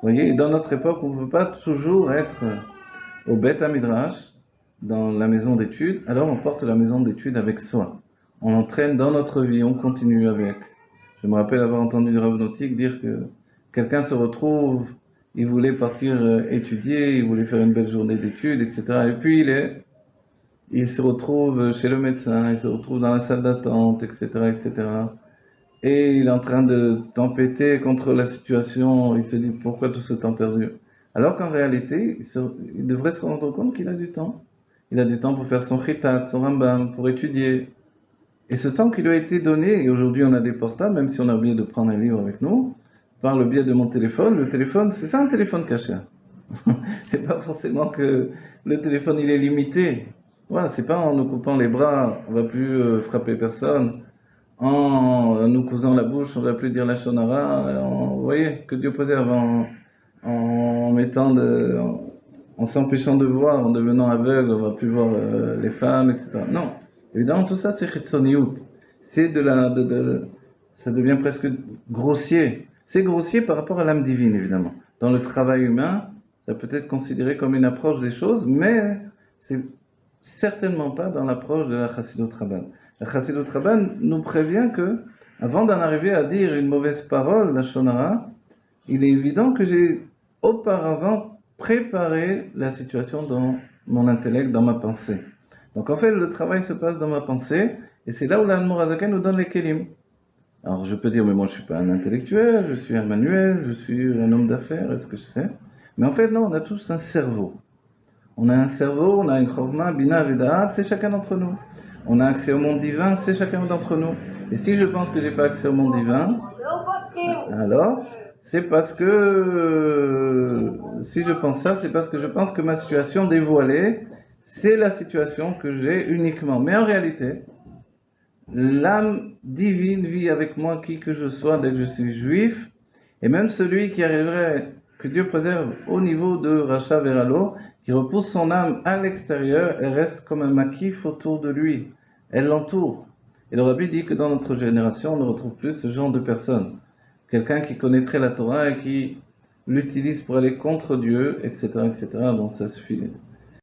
voyez, et dans notre époque, on ne peut pas toujours être au Beth Midrash, dans la maison d'études, alors on porte la maison d'études avec soi. On l'entraîne dans notre vie, on continue avec. Je me rappelle avoir entendu le Rav Nautique dire que quelqu'un se retrouve, il voulait partir étudier, il voulait faire une belle journée d'études, etc. Et puis il se retrouve chez le médecin, il se retrouve dans la salle d'attente, etc., etc. Et il est en train de tempêter contre la situation. Il se dit pourquoi tout ce temps perdu? Alors qu'en réalité, il devrait se rendre compte qu'il a du temps. Il a du temps pour faire son chitat, son rambam, pour étudier. Et ce temps qui lui a été donné, et aujourd'hui on a des portables, même si on a oublié de prendre un livre avec nous, par le biais de mon téléphone, le téléphone, c'est ça un téléphone caché. C'est pas forcément que le téléphone il est limité. Voilà, c'est pas en nous coupant les bras, on va plus frapper personne. En nous cousant la bouche, on va plus dire la shonara. Vous voyez, que Dieu préserve en mettant en s'empêchant de voir, en devenant aveugle, on va plus voir les femmes, etc. Non, évidemment tout ça c'est chitsoniut. C'est ça devient presque grossier. C'est grossier par rapport à l'âme divine évidemment. Dans le travail humain, ça peut être considéré comme une approche des choses, mais c'est certainement pas dans l'approche de la Chassidut Rabban. La Chassidut Rabban nous prévient que, avant d'en arriver à dire une mauvaise parole, la Shonara, il est évident que j'ai auparavant préparé la situation dans mon intellect, dans ma pensée. Donc en fait, le travail se passe dans ma pensée, et c'est là où l'Admorazaka nous donne les kelim. Alors je peux dire, mais moi je suis pas un intellectuel, je suis un manuel, je suis un homme d'affaires, est-ce que je sais? Mais en fait, non, on a tous un cerveau. On a un cerveau, on a une chorma, bina, vedaat, c'est chacun d'entre nous. On a accès au monde divin, c'est chacun d'entre nous. Et si je pense que j'ai pas accès au monde divin, alors c'est parce que si je pense ça, c'est parce que je pense que ma situation dévoilée, c'est la situation que j'ai uniquement. Mais en réalité, l'âme divine vit avec moi qui que je sois dès que je suis juif, et même celui qui arriverait, que Dieu préserve au niveau de Racha Veralo, qui repousse son âme à l'extérieur, elle reste comme un maquif autour de lui. Elle l'entoure. Et le Rabbi dit que dans notre génération, on ne retrouve plus ce genre de personne. Quelqu'un qui connaîtrait la Torah et qui l'utilise pour aller contre Dieu, etc., etc. Bon, ça suffit.